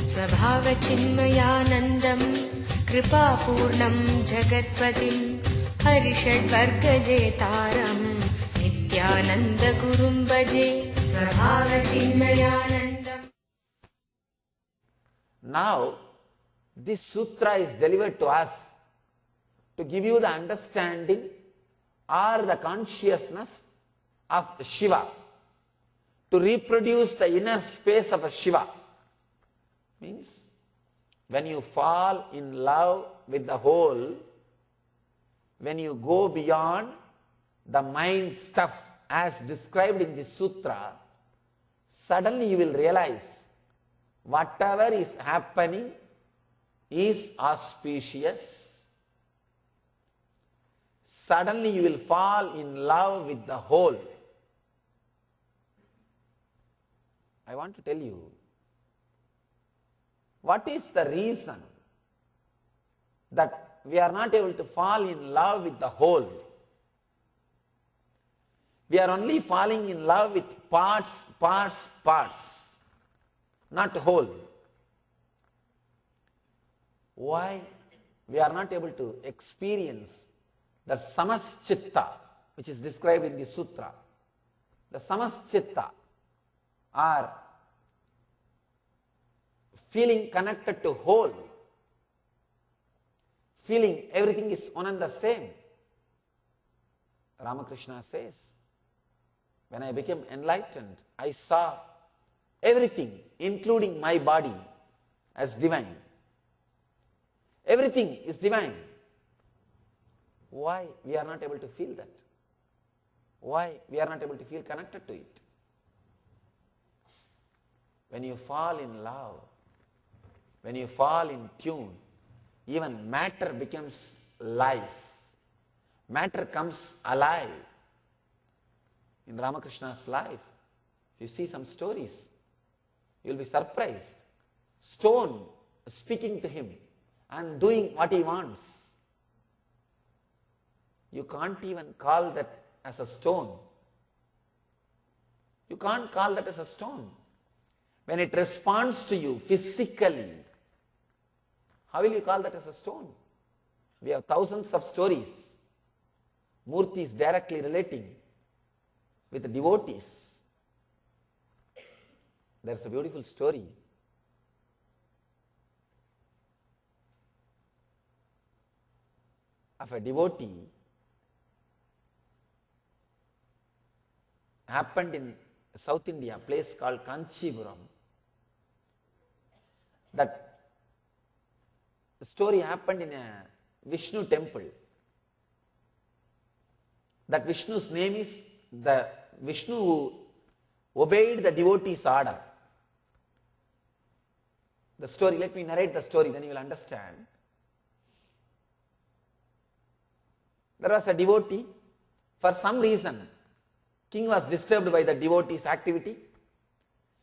स्वभावचिन्मयानन्दं कृपापूर्णं जगत्पतिं हरिषड्वर्गजेतारं नित्यानन्दगुरुं भजे स्वभावचिन्मयानन्दम्. Now, this sutra is delivered to us to give you the understanding or the consciousness of Shiva, to reproduce the inner space of a Shiva. Means, when you fall in love with the whole, when you go beyond the mind stuff as described in this sutra, suddenly you will realize whatever is happening is auspicious. Suddenly you will fall in love with the whole. I want to tell you, what is the reason that we are not able to fall in love with the whole? We are only falling in love with parts, not whole. Why we are not able to experience the samaschitta, which is described in the sutra? The samaschitta are feeling connected to whole, feeling everything is one and the same. Ramakrishna says, when I became enlightened, I saw everything, including my body, as divine. Everything is divine. Why we are not able to feel that? Why we are not able to feel connected to it? When you fall in love, when you fall in tune, even matter becomes life. Matter comes alive. In Ramakrishna's life, you see some stories, you will be surprised. Stone speaking to him and doing what he wants. You can't even call that as a stone. You can't call that as a stone. When it responds to you physically, how will you call that as a stone? We have thousands of stories. Murti is directly relating with the devotees. There's a beautiful story of a devotee happened in South India, a place called Kanchipuram. That story happened in a Vishnu temple. That Vishnu's name is the Vishnu who obeyed the devotee's order. The story, let me narrate the story, then you will understand. There was a devotee. For some reason, king was disturbed by the devotee's activity.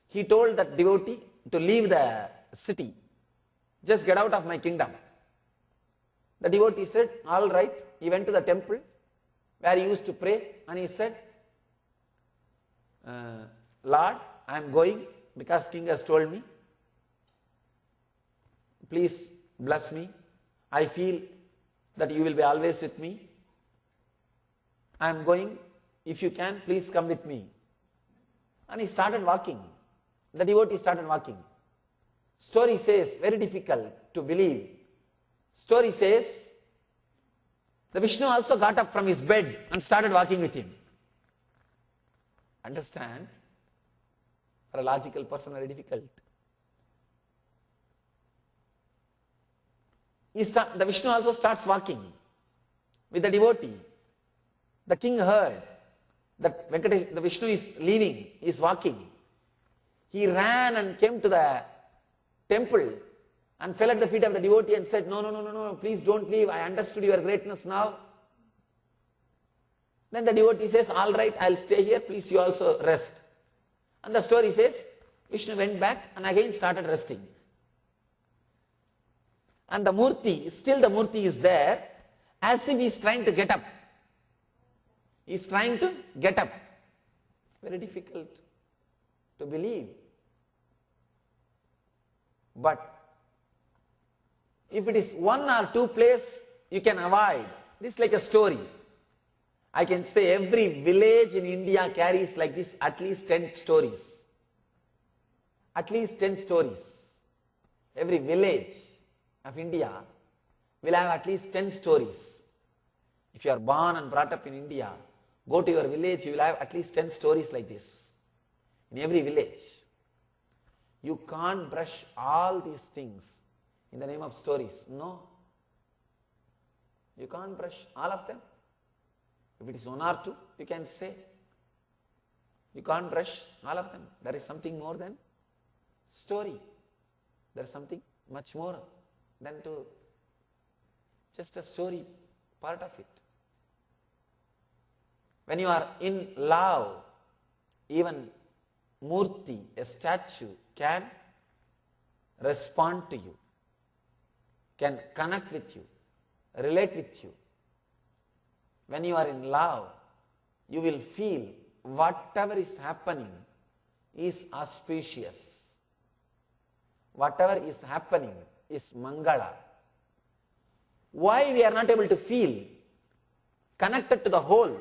He told that devotee to leave the city. Just get out of my kingdom. The devotee said, all right. He went to the temple where he used to pray, and he said, Lord, I am going because king has told me. Please bless me. I feel that you will be always with me. I am going. If you can, please come with me. And he started walking. The devotee started walking. Story says, very difficult to believe. Story says, the Vishnu also got up from his bed and started walking with him. Understand? For a logical person, very difficult. The Vishnu also starts walking with the devotee. The king heard that the Vishnu is leaving, is walking. He ran and came to the temple and fell at the feet of the devotee and said, no, please don't leave. I understood your greatness now. Then the devotee says, all right, I'll stay here. Please, you also rest. And the story says, Vishnu went back and again started resting. And the Murti, still the Murti is there, as if he is trying to get up. He is trying to get up. Very difficult to believe. But if it is one or two places, you can avoid. This is like a story. I can say every village in India carries like this at least 10 stories. At least 10 stories. Every village of India will have at least 10 stories. If you are born and brought up in India, go to your village, you will have at least 10 stories like this. In every village. You can't brush all these things in the name of stories. No. You can't brush all of them. If it is one or two, you can say. You can't brush all of them. There is something more than story. There is something much more than to just a story part of it. When you are in love, even Murti, a statue, can respond to you, can connect with you, relate with you. When you are in love, you will feel whatever is happening is auspicious. Whatever is happening is Mangala. Why we are not able to feel connected to the whole?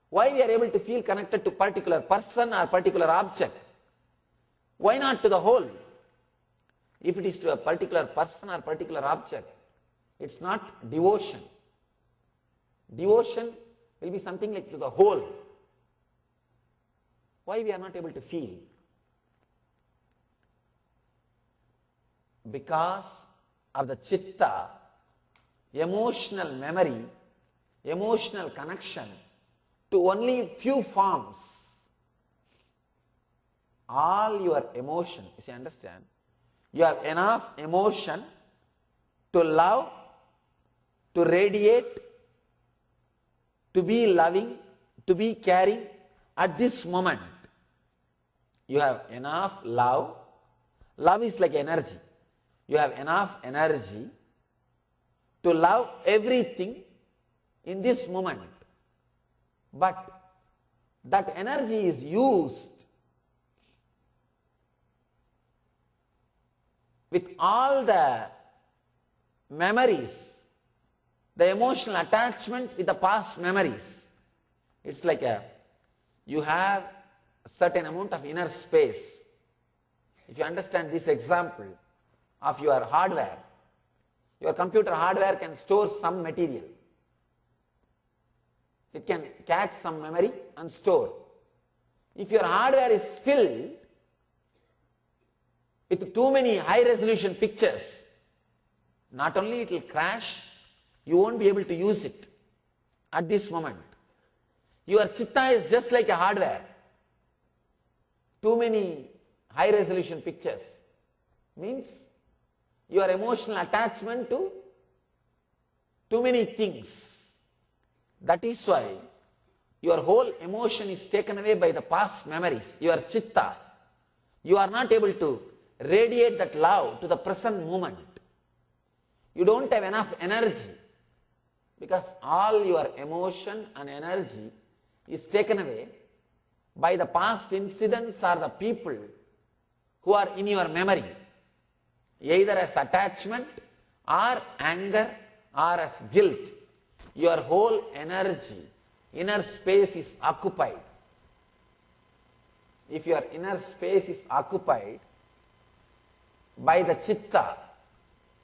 Why we are able to feel connected to particular person or particular object? Why not to the whole? If it is to a particular person or particular object, it's not devotion. Devotion will be something like to the whole. Why we are not able to feel? Because of the chitta, emotional memory, emotional connection to only few forms. All your emotion, you understand? You have enough emotion to love, to radiate, to be loving, to be caring at this moment. You have enough love. Love is like energy. You have enough energy to love everything in this moment. But that energy is used with all the memories, the emotional attachment with the past memories. It's like you have a certain amount of inner space. If you understand this example of your hardware, your computer hardware can store some material. It can catch some memory and store. If your hardware is filled with too many high resolution pictures, not only it will crash, you won't be able to use it at this moment. Your chitta is just like a hardware. Too many high resolution pictures means your emotional attachment to too many things. That is why your whole emotion is taken away by the past memories, your chitta. You are not able to radiate that love to the present moment. You don't have enough energy because all your emotion and energy is taken away by the past incidents or the people who are in your memory, either as attachment or anger or as guilt. Your whole energy, inner space is occupied. If your inner space is occupied by the chitta,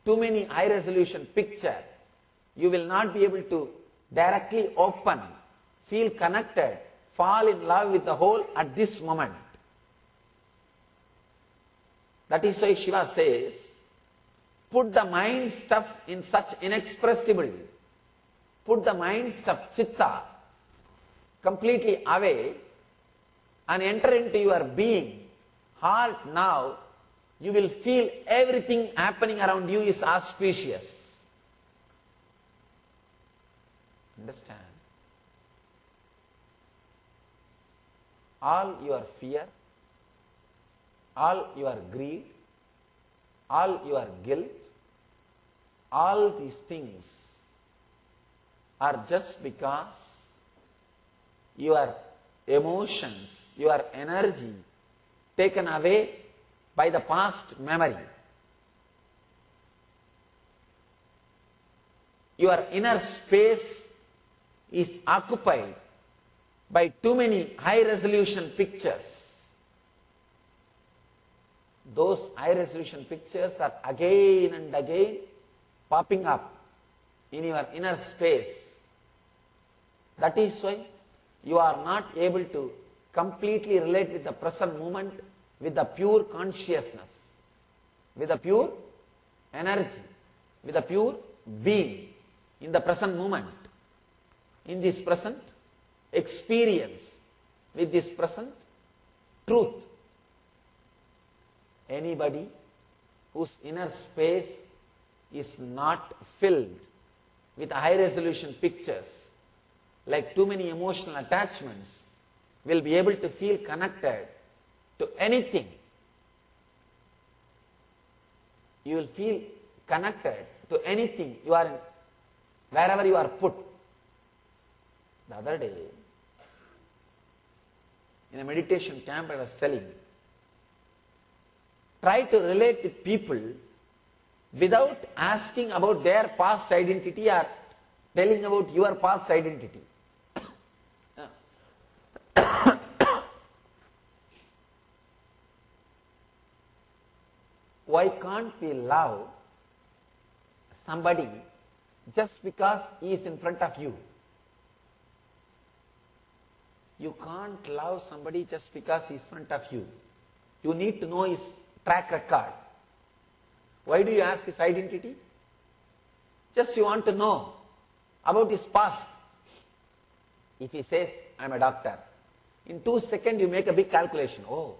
too many high resolution picture, you will not be able to directly open, feel connected, fall in love with the whole at this moment. That is why Shiva says, put the mind stuff in such inexpressible, put the mind stuff, chitta, completely away and enter into your being, heart. Now you will feel everything happening around you is auspicious. Understand? All your fear, all your greed, all your guilt, all these things are just because your emotions, your energy taken away by the past memory. your inner space is occupied by too many high resolution pictures. Those high resolution pictures are again and again popping up in your inner space. That is why you are not able to completely relate with the present moment, with the pure consciousness, with the pure energy, with the pure being in the present moment, in this present experience, with this present truth. Anybody whose inner space is not filled with high resolution pictures, like too many emotional attachments, will be able to feel connected to anything. You will feel connected to anything you are in, wherever you are put. The other day, in a meditation camp, I was telling, try to relate with people without asking about their past identity or telling about your past identity. Why can't we love somebody just because he is in front of you? You can't love somebody just because he is in front of you. You need to know his track record. Why do you ask his identity? Just you want to know about his past. If he says, I am a doctor, in 2 seconds you make a big calculation. Oh,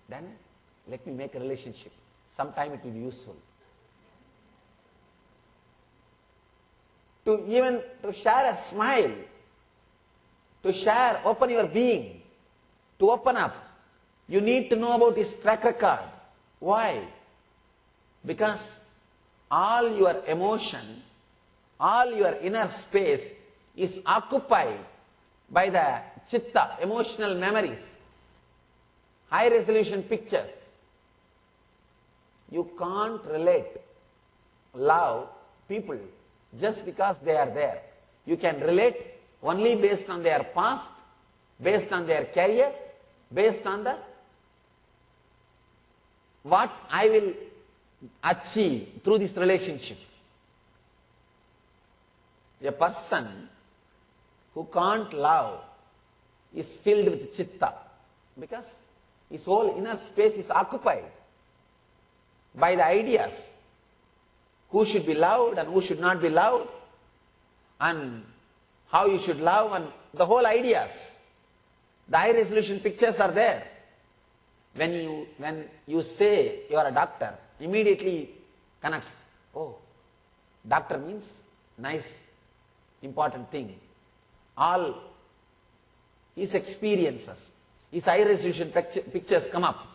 then let me make a relationship. Sometime it will be useful. To share a smile, to share, open your being, to open up, you need to know about his track record. Why? Because all your emotion, all your inner space is occupied by the chitta, emotional memories, high resolution pictures. You can't relate, love people just because they are there. You can relate only based on their past, based on their career, based on the what I will achieve through this relationship. A person who can't love is filled with chitta because his whole inner space is occupied by the ideas. Who should be loved and who should not be loved, and how you should love, and the whole ideas. The high resolution pictures are there. When you say you are a doctor, immediately connects. Oh, doctor means nice, important thing. All his experiences, his high resolution pictures come up.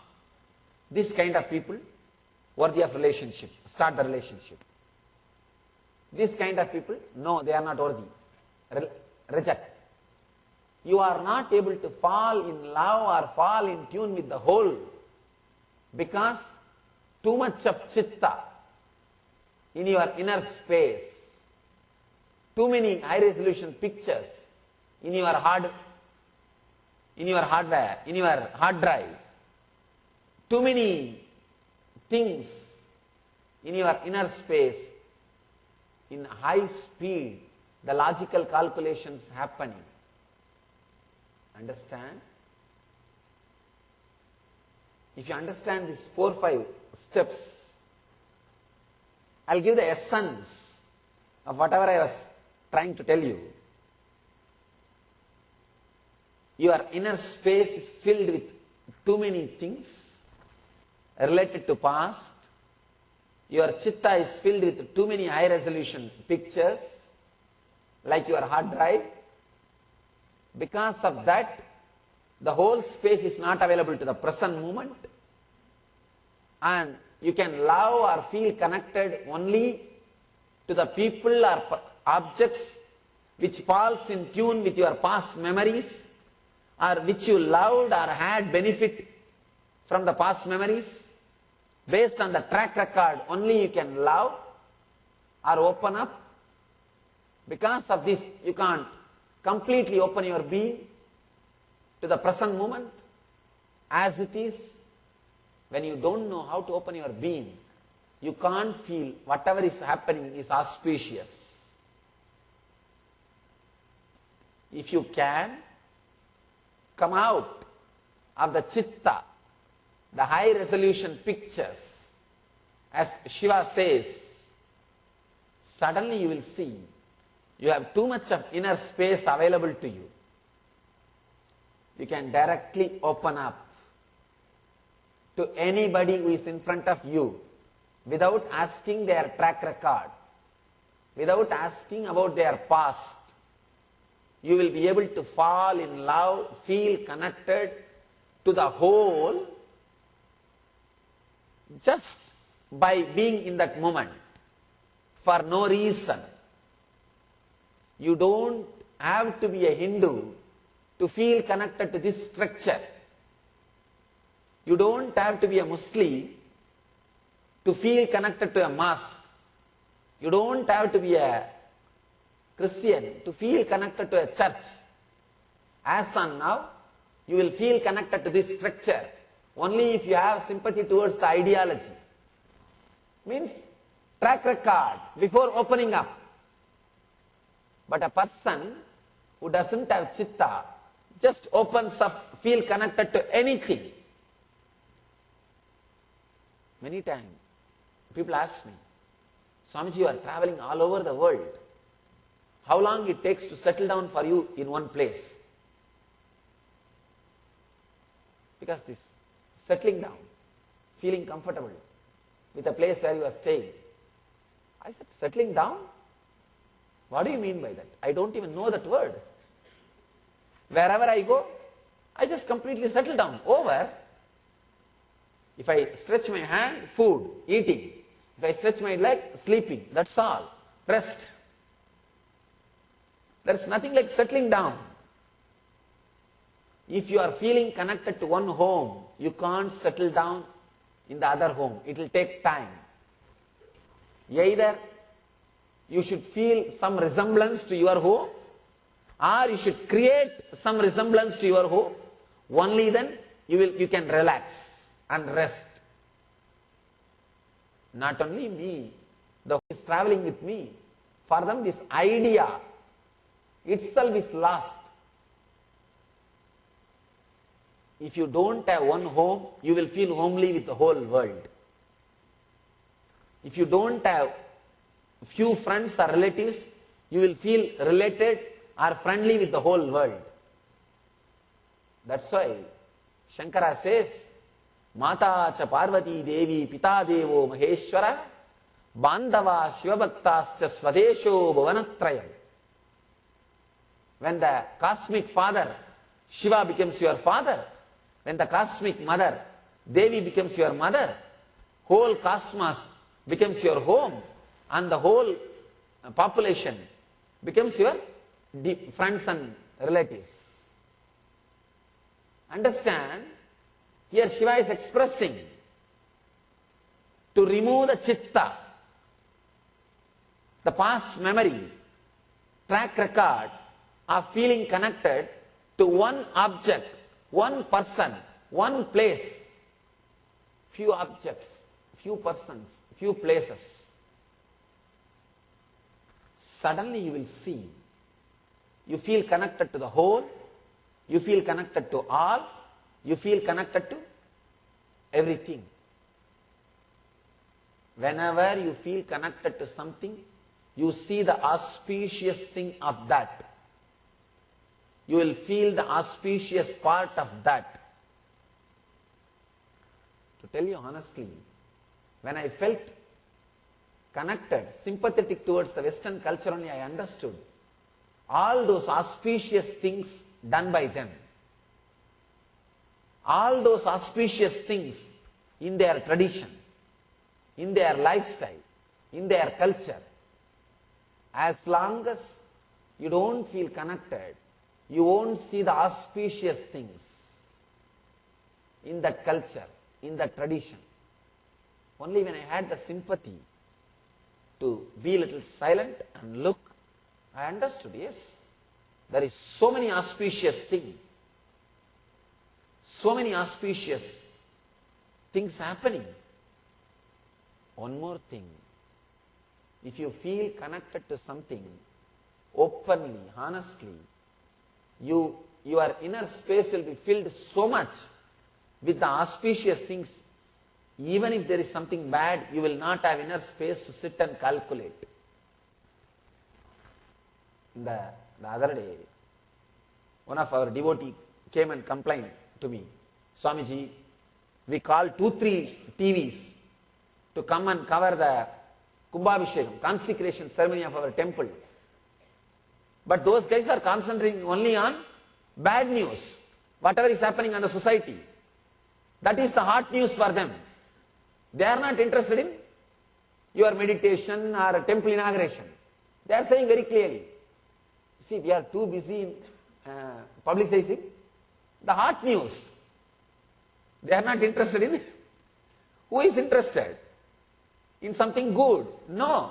This kind of people worthy of relationship, start the relationship. This kind of people, no, they are not worthy, reject. You are not able to fall in love or fall in tune with the whole because too much of chitta in your inner space, too many high resolution pictures in your hardware, in your hard drive, too many things in your inner space, in high speed, the logical calculations happening. Understand? If you understand these 4 or 5 steps, I'll give the essence of whatever I was trying to tell you. Your inner space is filled with too many things related to past. Your chitta is filled with too many high resolution pictures, like your hard drive. Because of that, the whole space is not available to the present moment, and you can love or feel connected only to the people or objects which falls in tune with your past memories, or which you loved or had benefit from the past memories. Based on the track record, only you can love or open up Because of this, you can't completely open your being to the present moment as it is. When you don't know how to open your being, you can't feel whatever is happening is auspicious. If you can come out of the chitta, the high resolution pictures, as Shiva says, suddenly you will see you have too much of inner space available to you. You can directly open up to anybody who is in front of you without asking their track record, without asking about their past. You will be able to fall in love, feel connected to the whole just by being in that moment for no reason. You don't have to be a Hindu to feel connected to this structure. You don't have to be a Muslim to feel connected to a mosque. You don't have to be a Christian to feel connected to a church. As on now, you will feel connected to this structure only if you have sympathy towards the ideology. Means track record before opening up. But a person who doesn't have chitta just opens up, feel connected to anything. Many times people ask me, Swamiji, you are traveling all over the world. How long it takes to settle down for you in one place? Because this settling down, feeling comfortable with a place where you are staying. I said, settling down? What do you mean by that? I don't even know that word. Wherever I go, I just completely settle down. Over. If I stretch my hand, food, eating. If I stretch my leg, sleeping. That's all. Rest. There is nothing like settling down. If you are feeling connected to one home, you can't settle down in the other home. It will take time. Either you should feel some resemblance to your home, or you should create some resemblance to your home. Only then you can relax and rest. Not only me, the who is traveling with me, for them this idea itself is lost. If you don't have one home, you will feel homely with the whole world. If you don't have few friends or relatives, you will feel related or friendly with the whole world. That's why Shankara says, Mata cha Parvati Devi Pita Devo Maheshwara Bandava Shivabhaktascha Swadesho Bhavanatrayam. When the cosmic father Shiva becomes your father, when the cosmic mother Devi becomes your mother, whole cosmos becomes your home, and the whole population becomes your friends and relatives. Understand, here Shiva is expressing to remove the chitta, the past memory, track record of feeling connected to one object, one person, one place, few objects, few persons, few places. Suddenly you will see, you feel connected to the whole, you feel connected to all, you feel connected to everything. Whenever you feel connected to something, you see the auspicious thing of that. You will feel the auspicious part of that. To tell you honestly, when I felt connected, sympathetic towards the Western culture only, I understood all those auspicious things done by them. All those auspicious things in their tradition, in their lifestyle, in their culture. As long as you don't feel connected, you won't see the auspicious things in that culture, in that tradition. Only when I had the sympathy to be a little silent and look, I understood, yes. There is so many auspicious things. So many auspicious things happening. One more thing. If you feel connected to something openly, honestly, your inner space will be filled so much with the auspicious things. Even if there is something bad, you will not have inner space to sit and calculate. The other day, one of our devotees came and complained to me, Swamiji, we call 2-3 TVs to come and cover the Kumbhabhishekam, consecration ceremony of our temple. But those guys are concentrating only on bad news, whatever is happening in the society. That is the hot news for them. They are not interested in your meditation or temple inauguration. They are saying very clearly. See, we are too busy in publicizing the hot news. They are not interested in it. Who is interested in something good? No.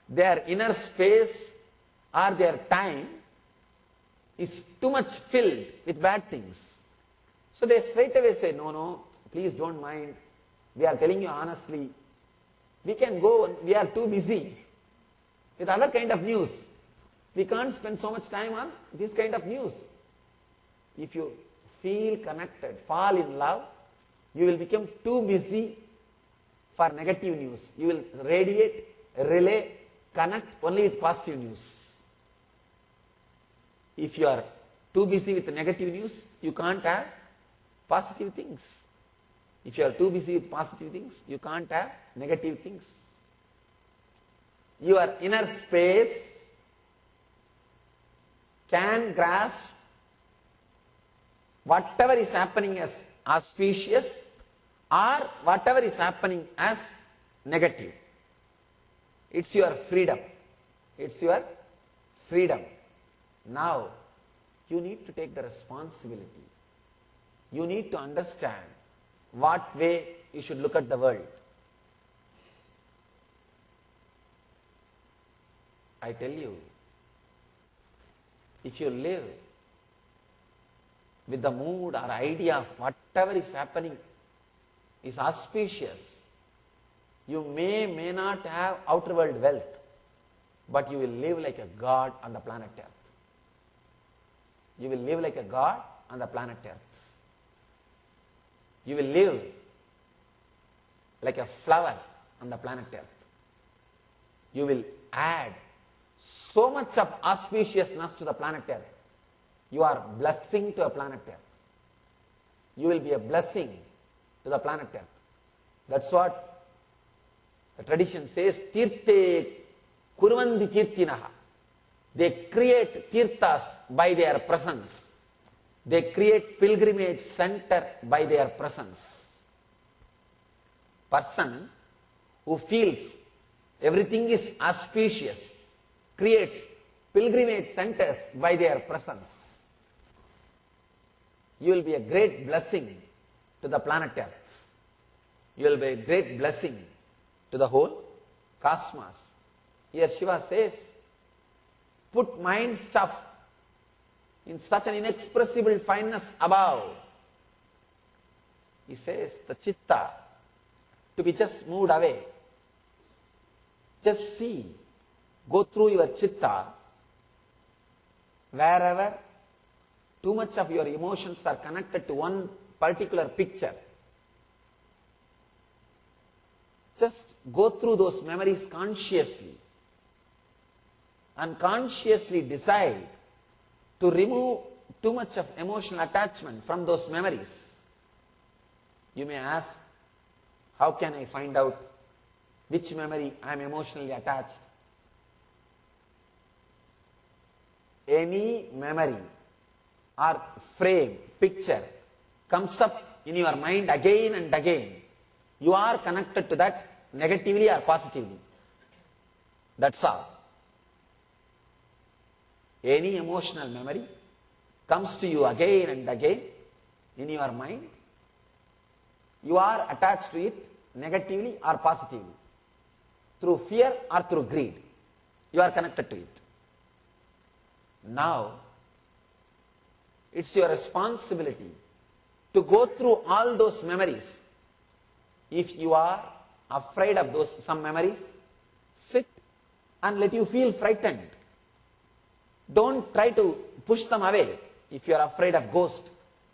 Their inner space or their time is too much filled with bad things. So they straight away say, no, please don't mind. We are telling you honestly. We can go, we are too busy with other kind of news. We can't spend so much time on this kind of news. If you feel connected, fall in love, you will become too busy for negative news. You will radiate, relay, connect only with positive news. If you are too busy with negative news, you can't have positive things. If you are too busy with positive things, you can't have negative things. Your inner space can grasp whatever is happening as auspicious or whatever is happening as negative. It's your freedom. It's your freedom. Now, you need to take the responsibility. You need to understand what way you should look at the world. I tell you, if you live with the mood or idea of whatever is happening is auspicious, you may not have outer world wealth, but you will live like a god on the planet Earth. You will live like a god on the planet Earth. You will live like a flower on the planet Earth. You will add so much of auspiciousness to the planet Earth. You are blessing to a planet Earth. You will be a blessing to the planet Earth. That's what the tradition says, Tirthe Kurvandi Tirtinaha. They create tirthas by their presence. They create pilgrimage center by their presence. Person who feels everything is auspicious creates pilgrimage centers by their presence. You will be a great blessing to the planet Earth. You will be a great blessing to the whole cosmos. Here Shiva says, put mind stuff in such an inexpressible fineness above. He says, the chitta, to be just moved away. Just see, go through your chitta, wherever too much of your emotions are connected to one particular picture. Just go through those memories consciously. And consciously decide to remove too much of emotional attachment from those memories. You may ask, how can I find out which memory I am emotionally attached? Any memory or frame, picture comes up in your mind again and again, you are connected to that negatively or positively. That's all. Any emotional memory comes to you again and again in your mind, you are attached to it negatively or positively. Through fear or through greed, you are connected to it. Now, it's your responsibility to go through all those memories. If you are afraid of some memories, sit and let you feel frightened. Don't try to push them away. If you are afraid of ghost,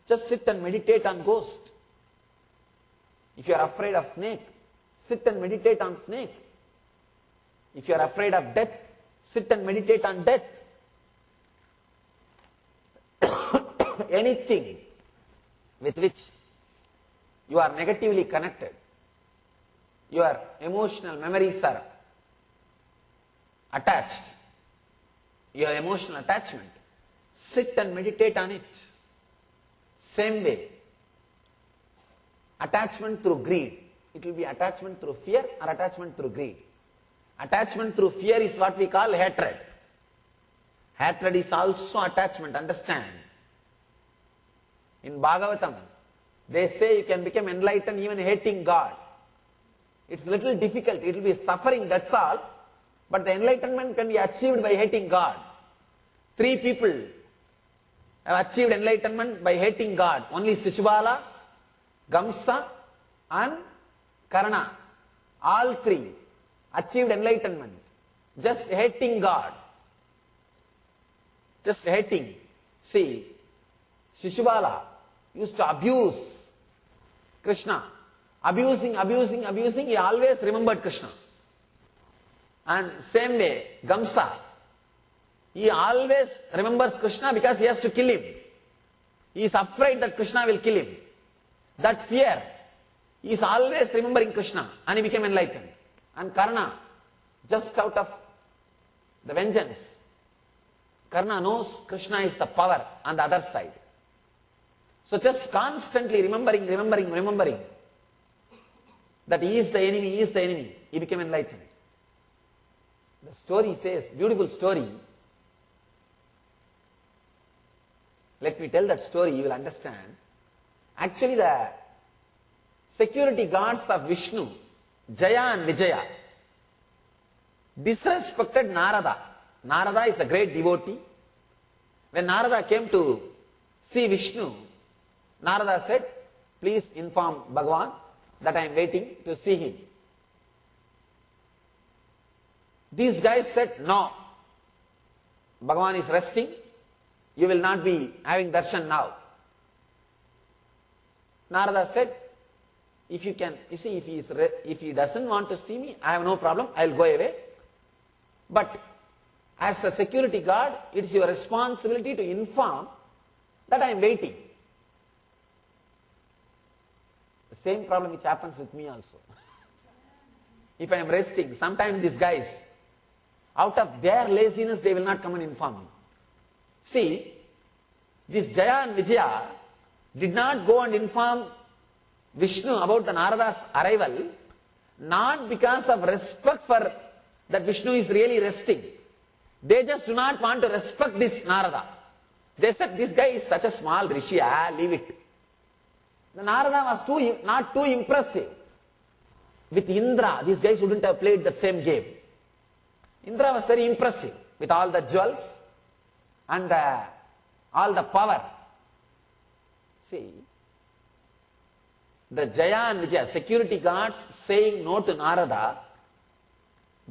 just sit and meditate on ghost. If you are afraid of snake, sit and meditate on snake. If you are afraid of death, sit and meditate on death. Anything with which you are negatively connected, your emotional memories are attached, your emotional attachment, sit and meditate on it. Same way, attachment through greed. It will be attachment through fear or attachment through greed. Attachment through fear is what we call hatred. Hatred is also attachment, understand. In Bhagavatam, they say you can become enlightened even hating God. It's a little difficult, it will be suffering, that's all. But the enlightenment can be achieved by hating God. 3 people have achieved enlightenment by hating God. Only Shishubala, Gamsa and Karna. All 3 achieved enlightenment. Just hating God. Just hating. See, Shishubala used to abuse Krishna. Abusing, he always remembered Krishna. And same way, Gamsa, he always remembers Krishna because he has to kill him. He is afraid that Krishna will kill him. That fear, he is always remembering Krishna and he became enlightened. And Karna, just out of the vengeance, Karna knows Krishna is the power on the other side. So just constantly remembering that he is the enemy, he became enlightened. The story says, beautiful story. Let me tell that story, you will understand. Actually, the security guards of Vishnu, Jaya and Vijaya, disrespected Narada. Narada is a great devotee. When Narada came to see Vishnu, Narada said, please inform Bhagavan that I am waiting to see him. These guys said, no, Bhagavan is resting, you will not be having darshan now. Narada said, if you can, you see, if he doesn't want to see me, I have no problem, I will go away. But as a security guard, it is your responsibility to inform that I am waiting. The same problem which happens with me also. If I am resting, sometimes these guys, out of their laziness, they will not come and inform me. See, this Jaya and Vijaya did not go and inform Vishnu about the Narada's arrival, not because of respect for that Vishnu is really resting. They just do not want to respect this Narada. They said, this guy is such a small rishi, leave it. The Narada was not too impressive. With Indra, these guys wouldn't have played that same game. Indra was very impressive with all the jewels and all the power. See, the Jaya and Vijaya, security guards saying no to Narada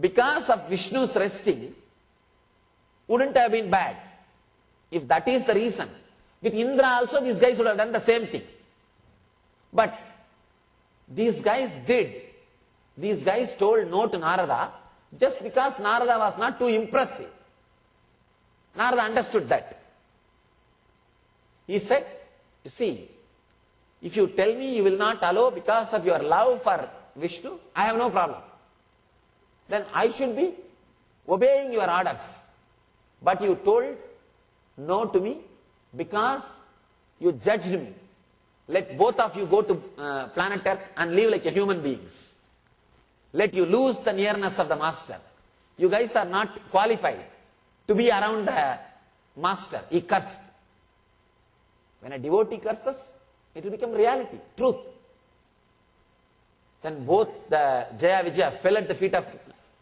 because of Vishnu's resting wouldn't have been bad. If that is the reason. With Indra also these guys would have done the same thing. But these guys did. These guys told no to Narada just because Narada was not too impressive. Narada understood that. He said, you see, if you tell me you will not allow because of your love for Vishnu, I have no problem. Then I should be obeying your orders. But you told no to me because you judged me. Let both of you go to planet Earth and live like a human beings. Let you lose the nearness of the master. You guys are not qualified to be around the master. He cursed. When a devotee curses, it will become reality, truth. Then both the Jaya Vijaya fell at the feet of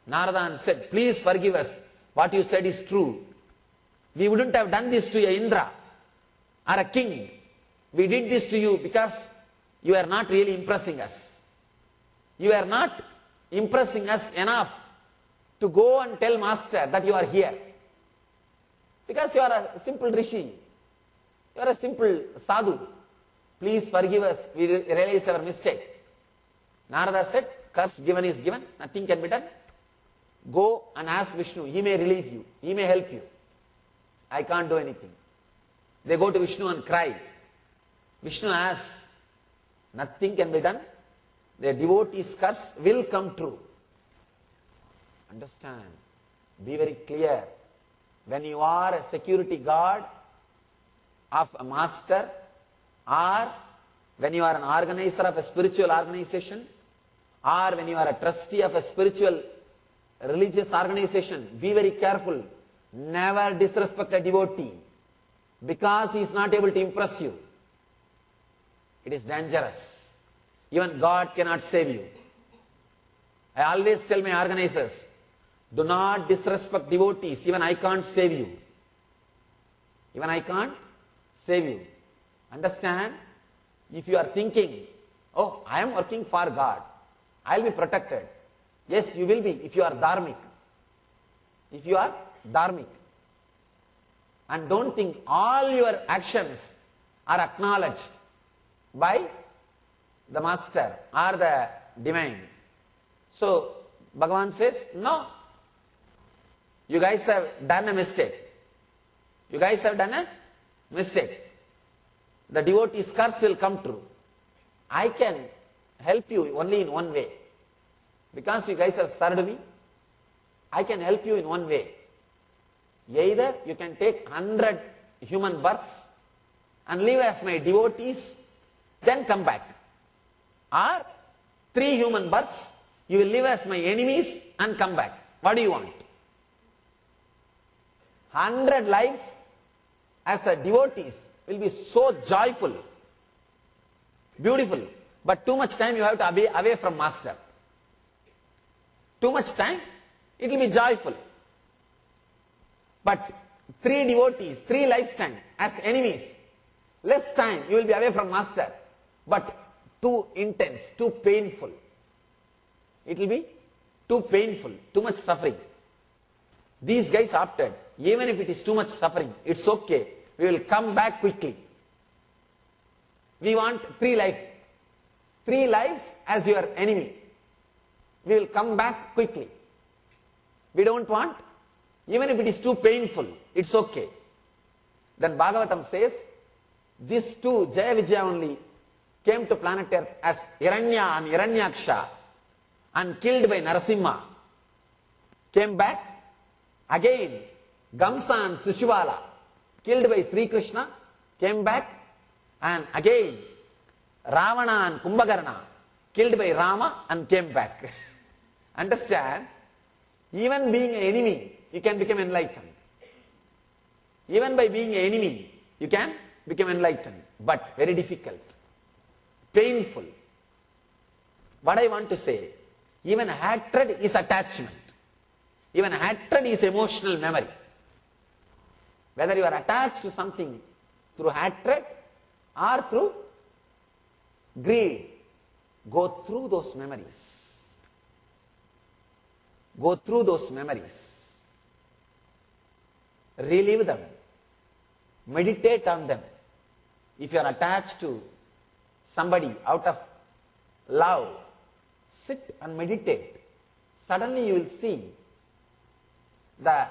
Narada and said, please forgive us. What you said is true. We wouldn't have done this to a Indra or a king. We did this to you because you are not really impressing us. You are not impressing us enough to go and tell master that you are here. Because you are a simple rishi. You are a simple sadhu. Please forgive us. We realize our mistake. Narada said, curse given is given. Nothing can be done. Go and ask Vishnu. He may relieve you. He may help you. I can't do anything. They go to Vishnu and cry. Vishnu asks, nothing can be done. The devotee's curse will come true. Understand. Be very clear. When you are a security guard of a master, or when you are an organizer of a spiritual organization, or when you are a trustee of a spiritual religious organization, be very careful. Never disrespect a devotee because he is not able to impress you. It is dangerous. Even God cannot save you. I always tell my organizers, do not disrespect devotees. Even I can't save you. Even I can't save you. Understand? If you are thinking, oh, I am working for God, I will be protected. Yes, you will be if you are dharmic. If you are dharmic. And don't think all your actions are acknowledged by the master or the divine. So, Bhagavan says, no. You guys have done a mistake. You guys have done a mistake. The devotee's curse will come true. I can help you only in one way. Because you guys have served me, I can help you in one way. Either you can take 100 human births and live as my devotees, then come back. Or 3 human births, you will live as my enemies and come back. What do you want? 100 lives as a devotees will be so joyful, beautiful, but too much time you have to be away from master. Too much time, it will be joyful. But 3 devotees, 3 lifetime as enemies, less time you will be away from master, but too intense, too painful. It will be too painful, too much suffering. These guys opted, even if it is too much suffering, it's okay. We will come back quickly. We want 3 lives. 3 lives as your enemy. We will come back quickly. We don't want, even if it is too painful, it's okay. Then Bhagavatam says, these 2, Jaya Vijaya only, came to planet Earth as Hiranya and Hiranyaksha and killed by Narasimha. Came back, again, Gamsa and Sishuvala, killed by Sri Krishna, came back, and again, Ravana and Kumbhakarna, killed by Rama and came back. Understand? Even being an enemy, you can become enlightened. Even by being an enemy, you can become enlightened. But very difficult. Painful. What I want to say, even hatred is attachment. Even hatred is emotional memory. Whether you are attached to something through hatred or through greed, go through those memories. Go through those memories. Relive them. Meditate on them. If you are attached to somebody out of love, sit and meditate. Suddenly you will see the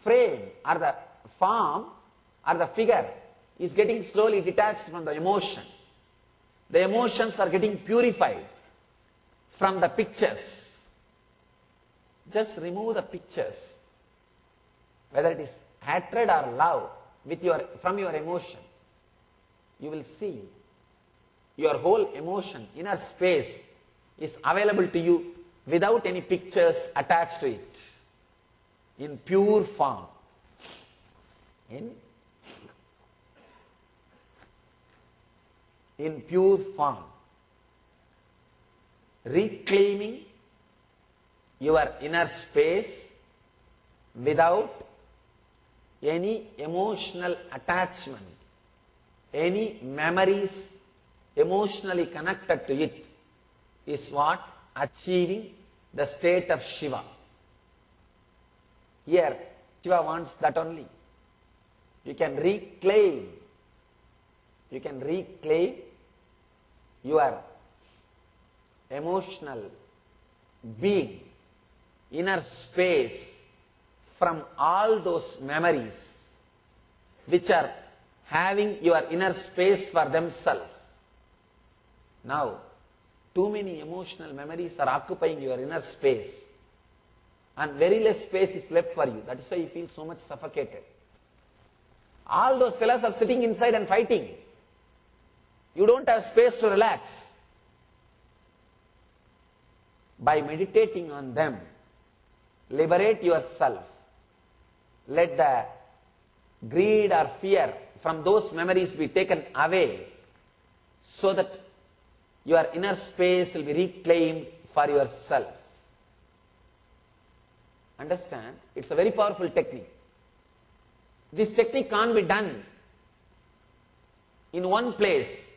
frame or the form or the figure is getting slowly detached from the emotion. The emotions are getting purified from the pictures. Just remove the pictures, whether it is hatred or love, from your emotion. You will see your whole emotion, inner space, is available to you without any pictures attached to it, in pure form. In pure form. Reclaiming your inner space without any emotional attachment, any memories emotionally connected to it is what? Achieving the state of Shiva. Here, Shiva wants that only. You can reclaim your emotional being, inner space from all those memories which are having your inner space for themselves. Now, too many emotional memories are occupying your inner space and very less space is left for you. That is why you feel so much suffocated. All those fellows are sitting inside and fighting. You don't have space to relax. By meditating on them, liberate yourself. Let the greed or fear from those memories be taken away so that your inner space will be reclaimed for yourself. Understand? It's a very powerful technique. This technique can't be done in one place.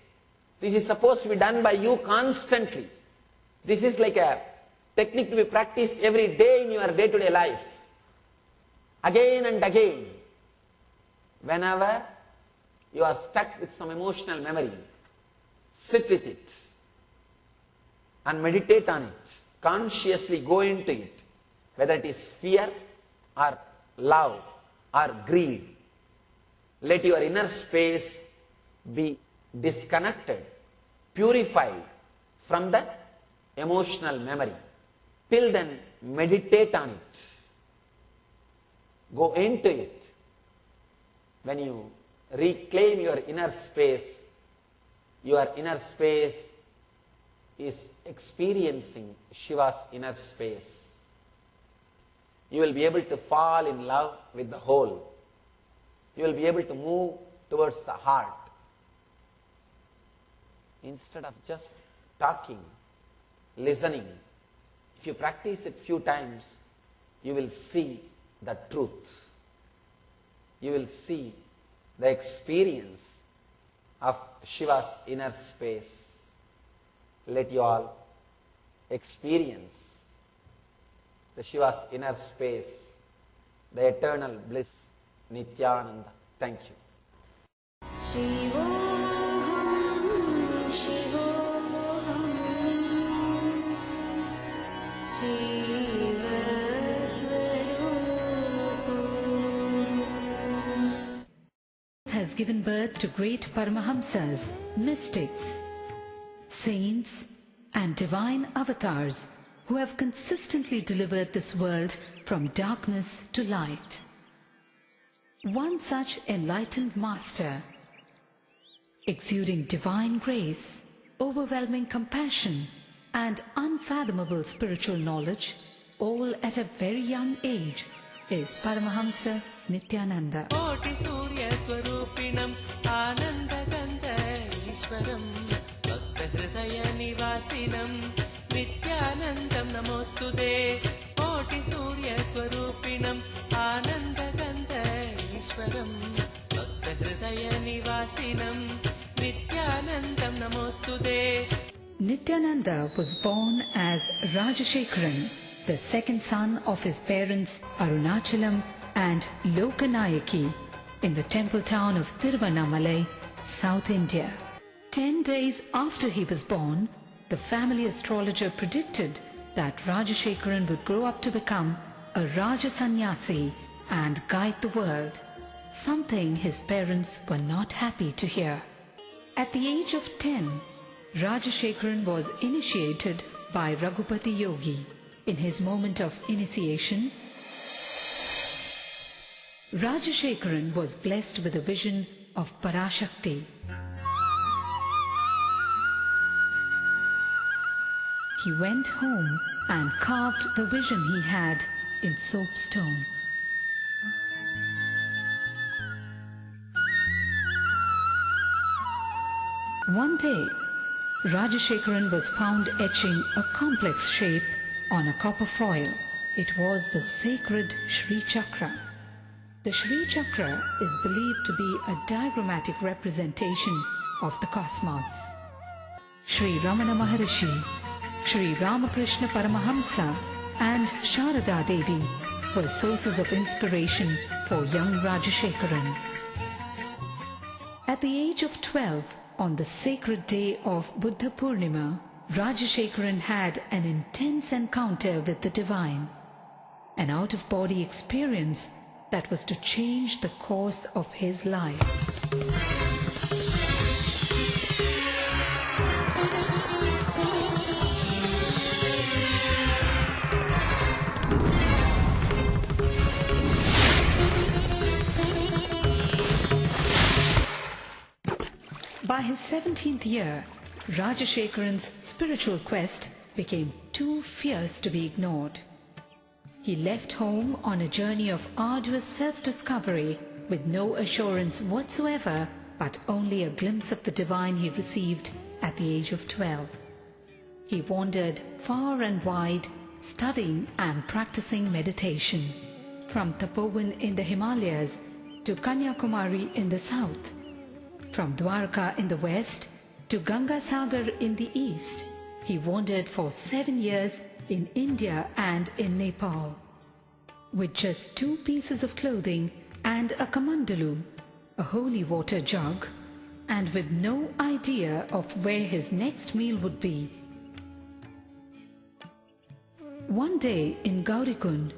This is supposed to be done by you constantly. This is like a technique to be practiced every day in your day-to-day life. Again and again. Whenever you are stuck with some emotional memory, sit with it and meditate on it. Consciously go into it. Whether it is fear or love or greed. Let your inner space be disconnected, purified from the emotional memory. Till then, meditate on it. Go into it. When you reclaim your inner space is experiencing Shiva's inner space. You will be able to fall in love with the whole. You will be able to move towards the heart. Instead of just talking, listening, if you practice it few times, you will see the truth. You will see the experience of Shiva's inner space. Let you all experience the Shiva's inner space, the eternal bliss, Nithyananda. Thank you. Shivoham, Shivoham, Shivasvarupam. Has given birth to great Paramahamsas, mystics, saints and divine avatars who have consistently delivered this world from darkness to light. One such enlightened master, exuding divine grace, overwhelming compassion and unfathomable spiritual knowledge, all at a very young age, is Paramahamsa Nithyananda. कोटि सूर्य स्वरूपिणं आनन्दगन्ध ईश्वरं भक्तहृदय निवासिनं नित्यानन्दं नमोस्तुते कोटि सूर्य स्वरूपिणं आनन्दगन्ध ईश्वरं भक्तहृदय निवासिनं नित्यानन्दं नमोस्तुते. Nithyananda was born as Rajashekharan, the second son of his parents Arunachalam and Lokanayaki in the temple town of Tiruvannamalai, South India. 10 days after he was born, the family astrologer predicted that Rajashekharan would grow up to become a Raja Sannyasi and guide the world, something his parents were not happy to hear. At the age of 10, Rajashekharan was initiated by Raghupati Yogi. In his moment of initiation, Rajashekharan was blessed with a vision of Parashakti. He went home and carved the vision he had in soapstone. One day, Rajashekharan was found etching a complex shape on a copper foil. It was the sacred Sri Chakra. The Sri Chakra is believed to be a diagrammatic representation of the cosmos. Sri Ramana Maharishi, Sri Ramakrishna Paramahamsa and Sharada Devi were sources of inspiration for young Rajashekharan. At the age of 12, on the sacred day of Buddha Purnima, Rajashekharan had an intense encounter with the divine, an out-of-body experience that was to change the course of his life. By his 17th year, Rajashekharan's spiritual quest became too fierce to be ignored. He left home on a journey of arduous self-discovery with no assurance whatsoever, but only a glimpse of the divine he received at the age of 12. He wandered far and wide, studying and practicing meditation, from Tapovan in the Himalayas to Kanyakumari in the south, from Dwarka in the west to Gangasagar in the east. He wandered for 7 years in India and in Nepal. With just 2 pieces of clothing and a kamandalu, a holy water jug, and with no idea of where his next meal would be. One day in Gaurikund,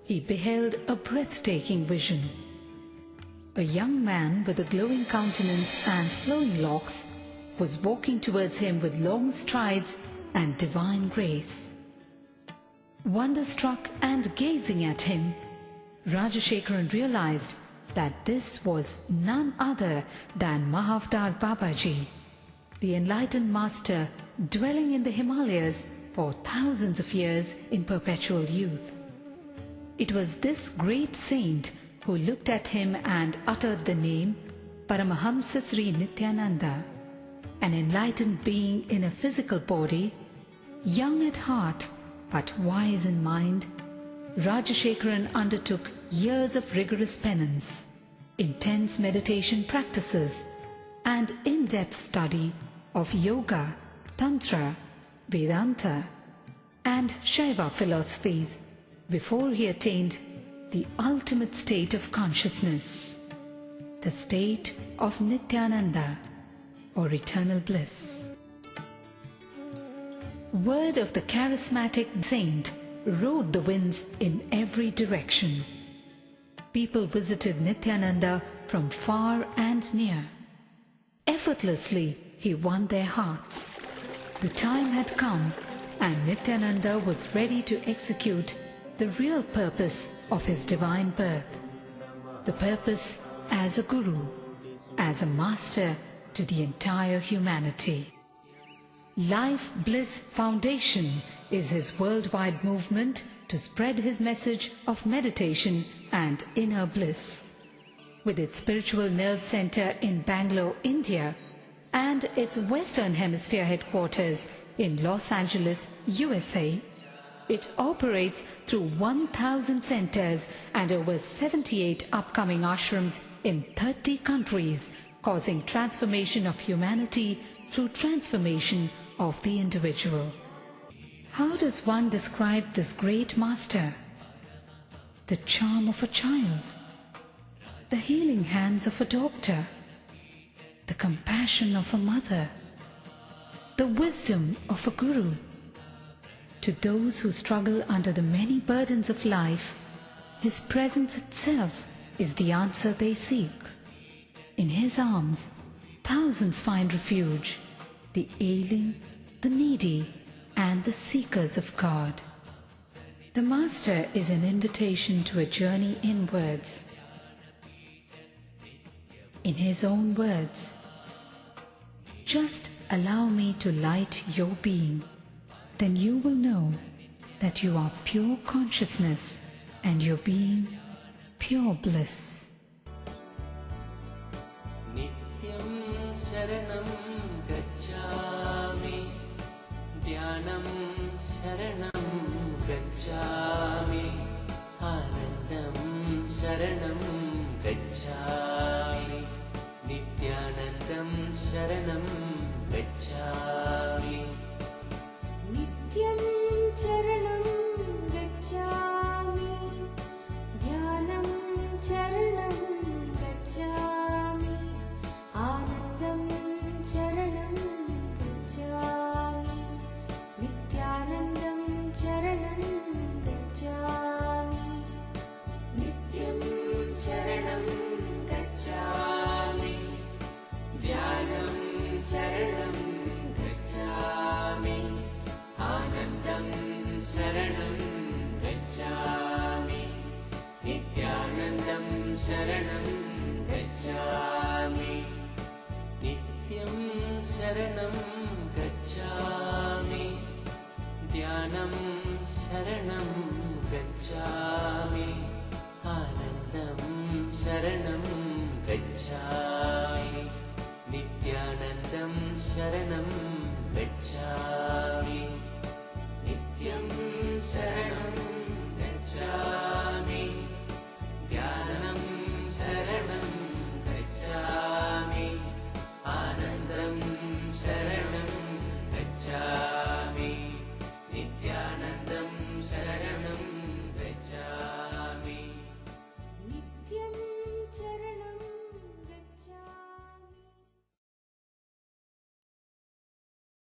he beheld a breathtaking vision. A young man with a glowing countenance and flowing locks was walking towards him with long strides and divine grace. Wonderstruck and gazing at him, Rajashekharan realized that this was none other than Mahavdar Babaji, the enlightened master dwelling in the Himalayas for thousands of years in perpetual youth. It was this great saint who looked at him and uttered the name Paramahamsa Sri Nithyananda, an enlightened being in a physical body, young at heart but wise in mind. Rajashekharan undertook years of rigorous penance, intense meditation practices, and in-depth study of yoga, tantra, Vedanta, and Shaiva philosophies before he attained the ultimate state of consciousness, the state of Nithyananda, or eternal bliss. Word of the charismatic saint rode the winds in every direction. People visited Nithyananda from far and near. Effortlessly, he won their hearts. The time had come, and Nithyananda was ready to execute the real purpose of his divine birth, the purpose as a guru, as a master to the entire humanity. Life Bliss Foundation is his worldwide movement to spread his message of meditation and inner bliss. With its spiritual nerve center in Bangalore, India, and its Western Hemisphere headquarters in Los Angeles, USA, it operates through 1,000 centers and over 78 upcoming ashrams in 30 countries, causing transformation of humanity through transformation of the individual. How does one describe this great master? The charm of a child, the healing hands of a doctor, the compassion of a mother, the wisdom of a guru. To those who struggle under the many burdens of life, his presence itself is the answer they seek. In his arms, thousands find refuge, the ailing, the needy, and the seekers of God. The Master is an invitation to a journey inwards. In his own words, "Just allow me to light your being, then you will know that you are pure consciousness and your being pure bliss." Nityam Sharanam Gacchami, Dhyanam Sharanam Gacchami, Anandam Sharanam शरणं गच्छामि नित्यं चरणं गच्छामि ध्यानं चरणं गच्छामि आनन्दं चरणं गच्छामि नित्यानन्दं चरणं गच्छामि नित्यं शरणं गच्छामि ध्यानं चरणं गच्छामि आनन्दं शरणं गच्छामि नित्यानन्दं शरणं गच्छामि नित्यं शरणं गच्छामि ध्यानं शरणं गच्छामि